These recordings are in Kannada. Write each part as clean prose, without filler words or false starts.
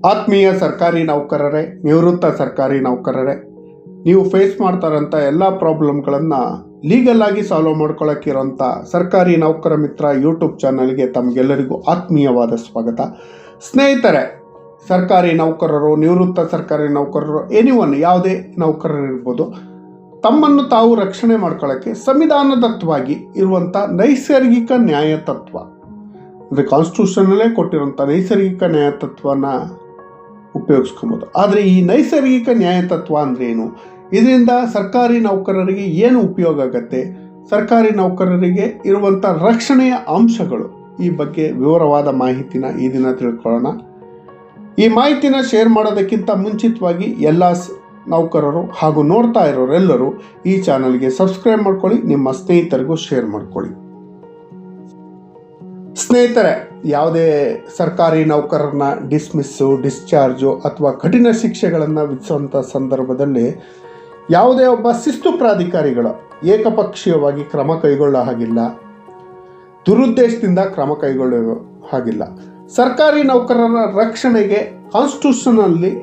ಆತ್ಮೀಯ ಸರ್ಕಾರಿ ನೌಕರರೇ, ನಿವೃತ್ತ ಸರ್ಕಾರಿ ನೌಕರರೇ, ನೀವು ಫೇಸ್ ಮಾಡ್ತಾರಂಥ ಎಲ್ಲ ಪ್ರಾಬ್ಲಮ್ಗಳನ್ನು ಲೀಗಲ್ ಆಗಿ ಸಾಲ್ವ್ ಮಾಡ್ಕೊಳ್ಳೋಕ್ಕಿರೋಂಥ ಸರ್ಕಾರಿ ನೌಕರ ಮಿತ್ರ ಯೂಟ್ಯೂಬ್ ಚಾನಲ್ಗೆ ತಮಗೆಲ್ಲರಿಗೂ ಆತ್ಮೀಯವಾದ ಸ್ವಾಗತ. ಸ್ನೇಹಿತರೆ, ಸರ್ಕಾರಿ ನೌಕರರು, ನಿವೃತ್ತ ಸರ್ಕಾರಿ ನೌಕರರು, ಎನಿವನ್ ಯಾವುದೇ ನೌಕರರಿರ್ಬೋದು, ತಮ್ಮನ್ನು ತಾವು ರಕ್ಷಣೆ ಮಾಡ್ಕೊಳ್ಳೋಕ್ಕೆ ಸಂವಿಧಾನದತ್ತವಾಗಿ ಇರುವಂಥ ನೈಸರ್ಗಿಕ ನ್ಯಾಯ ತತ್ವ, ಅಂದರೆ ಕಾನ್ಸ್ಟಿಟ್ಯೂಷನಲ್ಲೇ ಕೊಟ್ಟಿರುವಂಥ ನೈಸರ್ಗಿಕ ನ್ಯಾಯ ತತ್ವನ ಉಪಯೋಗಿಸ್ಕೊಬೋದು. ಆದರೆ ಈ ನೈಸರ್ಗಿಕ ನ್ಯಾಯ ತತ್ವ ಅಂದರೆ ಏನು, ಇದರಿಂದ ಸರ್ಕಾರಿ ನೌಕರರಿಗೆ ಏನು ಉಪಯೋಗ ಆಗುತ್ತೆ, ಸರ್ಕಾರಿ ನೌಕರರಿಗೆ ಇರುವಂಥ ರಕ್ಷಣೆಯ ಅಂಶಗಳು, ಈ ಬಗ್ಗೆ ವಿವರವಾದ ಮಾಹಿತಿನ ಈ ದಿನ ತಿಳ್ಕೊಳ್ಳೋಣ. ಈ ಮಾಹಿತಿನ ಶೇರ್ ಮಾಡೋದಕ್ಕಿಂತ ಮುಂಚಿತವಾಗಿ ಎಲ್ಲ ನೌಕರರು ಹಾಗೂ ನೋಡ್ತಾ ಇರೋರೆಲ್ಲರೂ ಈ ಚಾನಲ್ಗೆ ಸಬ್ಸ್ಕ್ರೈಬ್ ಮಾಡ್ಕೊಳ್ಳಿ, ನಿಮ್ಮ ಸ್ನೇಹಿತರಿಗೂ ಶೇರ್ ಮಾಡ್ಕೊಳ್ಳಿ. ಸ್ನೇಹಿತರೆ, ಯಾವುದೇ ಸರ್ಕಾರಿ ನೌಕರರನ್ನ ಡಿಸ್ಮಿಸ್ಸು, ಡಿಸ್ಚಾರ್ಜು ಅಥವಾ ಕಠಿಣ ಶಿಕ್ಷೆಗಳನ್ನು ವಿಧಿಸುವಂಥ ಸಂದರ್ಭದಲ್ಲಿ ಯಾವುದೇ ಒಬ್ಬ ಶಿಸ್ತು ಪ್ರಾಧಿಕಾರಿಗಳು ಏಕಪಕ್ಷೀಯವಾಗಿ ಕ್ರಮ ಕೈಗೊಳ್ಳೋ ಹಾಗಿಲ್ಲ, ದುರುದ್ದೇಶದಿಂದ ಕ್ರಮ ಕೈಗೊಳ್ಳೋ ಹಾಗಿಲ್ಲ. ಸರ್ಕಾರಿ ನೌಕರರ ರಕ್ಷಣೆಗೆ ಕಾನ್ಸ್ಟಿಟ್ಯೂಷನಲ್ಲಿ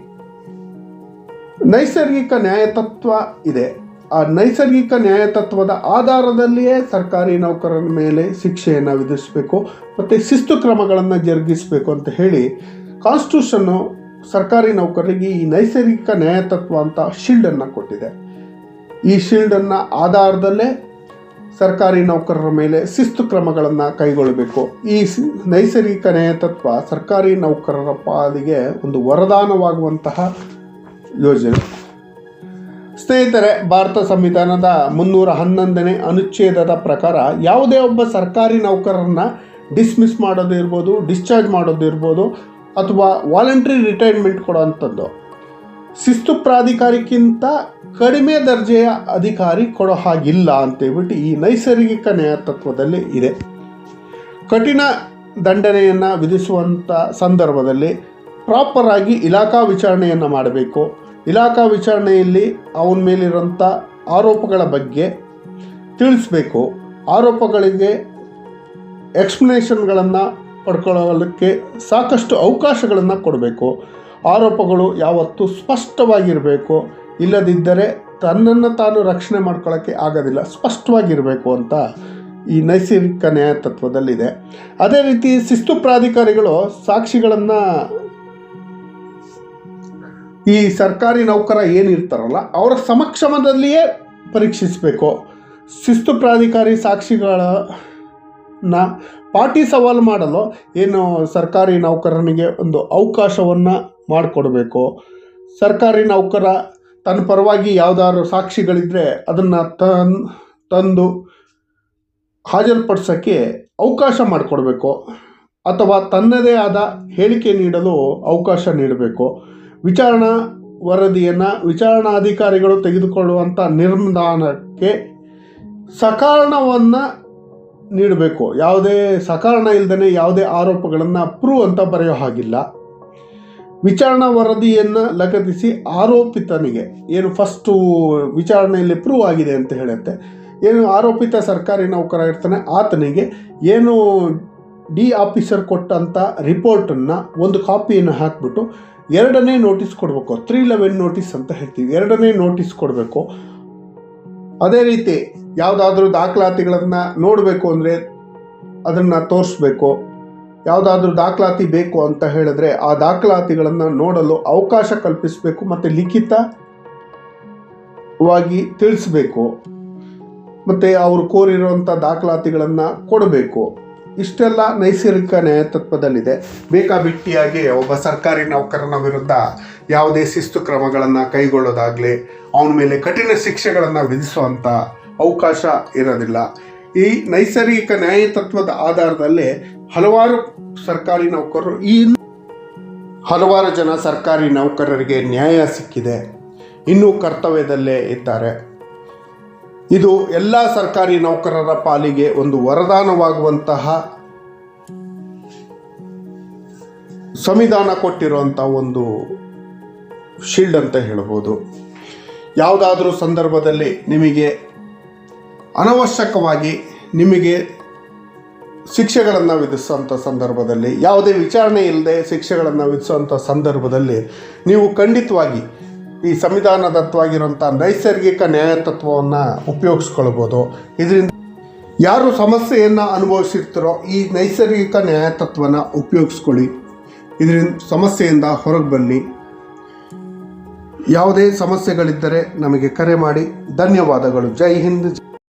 ನೈಸರ್ಗಿಕ ನ್ಯಾಯತತ್ವ ಇದೆ. ಆ ನೈಸರ್ಗಿಕ ನ್ಯಾಯತತ್ವದ ಆಧಾರದಲ್ಲಿಯೇ ಸರ್ಕಾರಿ ನೌಕರರ ಮೇಲೆ ಶಿಕ್ಷೆಯನ್ನು ವಿಧಿಸಬೇಕು ಮತ್ತು ಶಿಸ್ತು ಕ್ರಮಗಳನ್ನು ಜರುಗಿಸಬೇಕು ಅಂತ ಹೇಳಿ ಕಾನ್ಸ್ಟಿಟ್ಯೂಷನ್ನು ಸರ್ಕಾರಿ ನೌಕರರಿಗೆ ಈ ನೈಸರ್ಗಿಕ ನ್ಯಾಯತತ್ವ ಅಂತ ಶೀಲ್ಡನ್ನು ಕೊಟ್ಟಿದೆ. ಈ ಶೀಲ್ಡನ್ನು ಆಧಾರದಲ್ಲೇ ಸರ್ಕಾರಿ ನೌಕರರ ಮೇಲೆ ಶಿಸ್ತು ಕ್ರಮಗಳನ್ನು ಕೈಗೊಳ್ಳಬೇಕು. ಈ ನೈಸರ್ಗಿಕ ನ್ಯಾಯತತ್ವ ಸರ್ಕಾರಿ ನೌಕರರ ಪಾಲಿಗೆ ಒಂದು ವರದಾನವಾಗುವಂತಹ ಯೋಜನೆ. ಸ್ನೇಹಿತರೆ, ಭಾರತ ಸಂವಿಧಾನದ 311ನೇ ಅನುಚ್ಛೇದದ ಪ್ರಕಾರ ಯಾವುದೇ ಒಬ್ಬ ಸರ್ಕಾರಿ ನೌಕರರನ್ನ ಡಿಸ್ಮಿಸ್ ಮಾಡೋದು ಇರ್ಬೋದು, ಡಿಸ್ಚಾರ್ಜ್ ಮಾಡೋದು ಇರ್ಬೋದು, ಅಥವಾ ವಾಲಂಟ್ರಿ ರಿಟೈರ್ಮೆಂಟ್ ಕೊಡೋವಂಥದ್ದು ಶಿಸ್ತು ಪ್ರಾಧಿಕಾರಕ್ಕಿಂತ ಕಡಿಮೆ ದರ್ಜೆಯ ಅಧಿಕಾರಿ ಕೊಡೋ ಹಾಗಿಲ್ಲ ಅಂತೇಳ್ಬಿಟ್ಟು ಈ ನೈಸರ್ಗಿಕ ನ್ಯಾಯತತ್ವದಲ್ಲಿ ಇದೆ. ಕಠಿಣ ದಂಡನೆಯನ್ನು ವಿಧಿಸುವಂಥ ಸಂದರ್ಭದಲ್ಲಿ ಪ್ರಾಪರ್ ಆಗಿ ಇಲಾಖಾ ವಿಚಾರಣೆಯನ್ನು ಮಾಡಬೇಕು. ಇಲಾಖಾ ವಿಚಾರಣೆಯಲ್ಲಿ ಅವನ ಮೇಲಿರೋಂಥ ಆರೋಪಗಳ ಬಗ್ಗೆ ತಿಳಿಸ್ಬೇಕು. ಆರೋಪಗಳಿಗೆ ಎಕ್ಸ್ಪ್ಲನೇಷನ್ಗಳನ್ನು ಪಡ್ಕೊಳ್ಳೋಕ್ಕೆ ಸಾಕಷ್ಟು ಅವಕಾಶಗಳನ್ನು ಕೊಡಬೇಕು. ಆರೋಪಗಳು ಯಾವತ್ತೂ ಸ್ಪಷ್ಟವಾಗಿರಬೇಕು, ಇಲ್ಲದಿದ್ದರೆ ತನ್ನನ್ನು ತಾನು ರಕ್ಷಣೆ ಮಾಡ್ಕೊಳ್ಳೋಕ್ಕೆ ಆಗೋದಿಲ್ಲ, ಸ್ಪಷ್ಟವಾಗಿರಬೇಕು ಅಂತ ಈ ನೈಸರ್ಗಿಕ ನ್ಯಾಯತತ್ವದಲ್ಲಿದೆ. ಅದೇ ರೀತಿ ಶಿಸ್ತು ಪ್ರಾಧಿಕಾರಿಗಳು ಸಾಕ್ಷಿಗಳನ್ನು ಈ ಸರ್ಕಾರಿ ನೌಕರ ಏನಿರ್ತಾರಲ್ಲ ಅವರ ಸಮಕ್ಷಮದಲ್ಲಿಯೇ ಪರೀಕ್ಷಿಸಬೇಕು. ಶಿಸ್ತು ಪ್ರಾಧಿಕಾರಿ ಸಾಕ್ಷಿಗಳನ್ನ ಪಾಟಿ ಸವಾಲು ಮಾಡಲು ಏನು ಸರ್ಕಾರಿ ನೌಕರನಿಗೆ ಒಂದು ಅವಕಾಶವನ್ನು ಮಾಡಿಕೊಡ್ಬೇಕು. ಸರ್ಕಾರಿ ನೌಕರ ತನ್ನ ಪರವಾಗಿ ಯಾವುದಾದ್ರು ಸಾಕ್ಷಿಗಳಿದ್ದರೆ ಅದನ್ನು ತಂದು ಹಾಜರುಪಡಿಸೋಕ್ಕೆ ಅವಕಾಶ ಮಾಡಿಕೊಡ್ಬೇಕು, ಅಥವಾ ತನ್ನದೇ ಆದ ಹೇಳಿಕೆ ನೀಡಲು ಅವಕಾಶ ನೀಡಬೇಕು. ವಿಚಾರಣಾ ವರದಿಯನ್ನು ವಿಚಾರಣಾಧಿಕಾರಿಗಳು ತೆಗೆದುಕೊಳ್ಳುವಂಥ ನಿರ್ಧಾರಕ್ಕೆ ಸಕಾರಣವನ್ನು ನೀಡಬೇಕು. ಯಾವುದೇ ಸಕಾರಣ ಇಲ್ಲದೇ ಯಾವುದೇ ಆರೋಪಗಳನ್ನು ಪ್ರೂವ್ ಅಂತ ಬರೆಯೋ ಹಾಗಿಲ್ಲ. ವಿಚಾರಣಾ ವರದಿಯನ್ನು ಲಗತ್ತಿಸಿ ಆರೋಪಿತನಿಗೆ ಏನು ಫಸ್ಟು ವಿಚಾರಣೆಯಲ್ಲಿ ಪ್ರೂವ್ ಆಗಿದೆ ಅಂತ ಹೇಳುತ್ತೆ, ಏನು ಆರೋಪಿತ ಸರ್ಕಾರಿ ನೌಕರ ಇರ್ತಾನೆ ಆತನಿಗೆ ಏನು ಡಿ ಆಫೀಸರ್ ಕೊಟ್ಟಂಥ ರಿಪೋರ್ಟನ್ನು ಒಂದು ಕಾಪಿಯನ್ನು ಹಾಕಿಬಿಟ್ಟು ಎರಡನೇ ನೋಟಿಸ್ ಕೊಡಬೇಕು. 311 ನೋಟಿಸ್ ಅಂತ ಹೇಳ್ತೀವಿ, ಎರಡನೇ ನೋಟಿಸ್ ಕೊಡಬೇಕು. ಅದೇ ರೀತಿ ಯಾವುದಾದ್ರೂ ದಾಖಲಾತಿಗಳನ್ನು ನೋಡಬೇಕು ಅಂದರೆ ಅದನ್ನು ತೋರಿಸ್ಬೇಕು. ಯಾವುದಾದ್ರೂ ದಾಖಲಾತಿ ಬೇಕು ಅಂತ ಹೇಳಿದ್ರೆ ಆ ದಾಖಲಾತಿಗಳನ್ನು ನೋಡಲು ಅವಕಾಶ ಕಲ್ಪಿಸಬೇಕು ಮತ್ತು ಲಿಖಿತವಾಗಿ ತಿಳಿಸ್ಬೇಕು, ಮತ್ತು ಅವರು ಕೋರಿರುವಂಥ ದಾಖಲಾತಿಗಳನ್ನು ಕೊಡಬೇಕು. ಇಷ್ಟೆಲ್ಲ ನೈಸರ್ಗಿಕ ನ್ಯಾಯತತ್ವದಲ್ಲಿದೆ. ಬೇಕಾಬಿಟ್ಟಿಯಾಗಿ ಒಬ್ಬ ಸರ್ಕಾರಿ ನೌಕರನ ವಿರುದ್ಧ ಯಾವುದೇ ಶಿಸ್ತು ಕ್ರಮಗಳನ್ನು ಕೈಗೊಳ್ಳೋದಾಗಲಿ, ಅವನ ಮೇಲೆ ಕಠಿಣ ಶಿಕ್ಷೆಗಳನ್ನು ವಿಧಿಸುವಂಥ ಅವಕಾಶ ಇರೋದಿಲ್ಲ. ಈ ನೈಸರ್ಗಿಕ ನ್ಯಾಯತತ್ವದ ಆಧಾರದಲ್ಲಿ ಹಲವಾರು ಜನ ಸರ್ಕಾರಿ ನೌಕರರಿಗೆ ನ್ಯಾಯ ಸಿಕ್ಕಿದೆ, ಇನ್ನೂ ಕರ್ತವ್ಯದಲ್ಲೇ ಇದ್ದಾರೆ. ಇದು ಎಲ್ಲ ಸರ್ಕಾರಿ ನೌಕರರ ಪಾಲಿಗೆ ಒಂದು ವರದಾನವಾಗುವಂತಹ ಸಂವಿಧಾನ ಕೊಟ್ಟಿರುವಂಥ ಒಂದು ಶೀಲ್ಡ್ ಅಂತ ಹೇಳ್ಬೋದು. ಯಾವುದಾದ್ರೂ ಸಂದರ್ಭದಲ್ಲಿ ನಿಮಗೆ ಅನವಶ್ಯಕವಾಗಿ ನಿಮಗೆ ಶಿಕ್ಷೆಗಳನ್ನು ವಿಧಿಸುವಂಥ ಸಂದರ್ಭದಲ್ಲಿ, ಯಾವುದೇ ವಿಚಾರಣೆ ಇಲ್ಲದೆ ಶಿಕ್ಷೆಗಳನ್ನು ವಿಧಿಸುವಂಥ ಸಂದರ್ಭದಲ್ಲಿ ನೀವು ಖಂಡಿತವಾಗಿ ಈ ಸಂವಿಧಾನದತ್ತವಾಗಿರುವಂಥ ನೈಸರ್ಗಿಕ ನ್ಯಾಯ ತತ್ವವನ್ನು ಉಪಯೋಗಿಸ್ಕೊಳ್ಬೋದು. ಇದರಿಂದ ಯಾರು ಸಮಸ್ಯೆಯನ್ನು ಅನುಭವಿಸಿರ್ತಾರೋ ಈ ನೈಸರ್ಗಿಕ ನ್ಯಾಯ ತತ್ವನ ಉಪಯೋಗಿಸ್ಕೊಳ್ಳಿ. ಇದರಿಂದ ಸಮಸ್ಯೆಯಿಂದ ಹೊರಗೆ ಬನ್ನಿ. ಯಾವುದೇ ಸಮಸ್ಯೆಗಳಿದ್ದರೆ ನಮಗೆ ಕರೆ ಮಾಡಿ. ಧನ್ಯವಾದಗಳು. ಜೈ ಹಿಂದ್.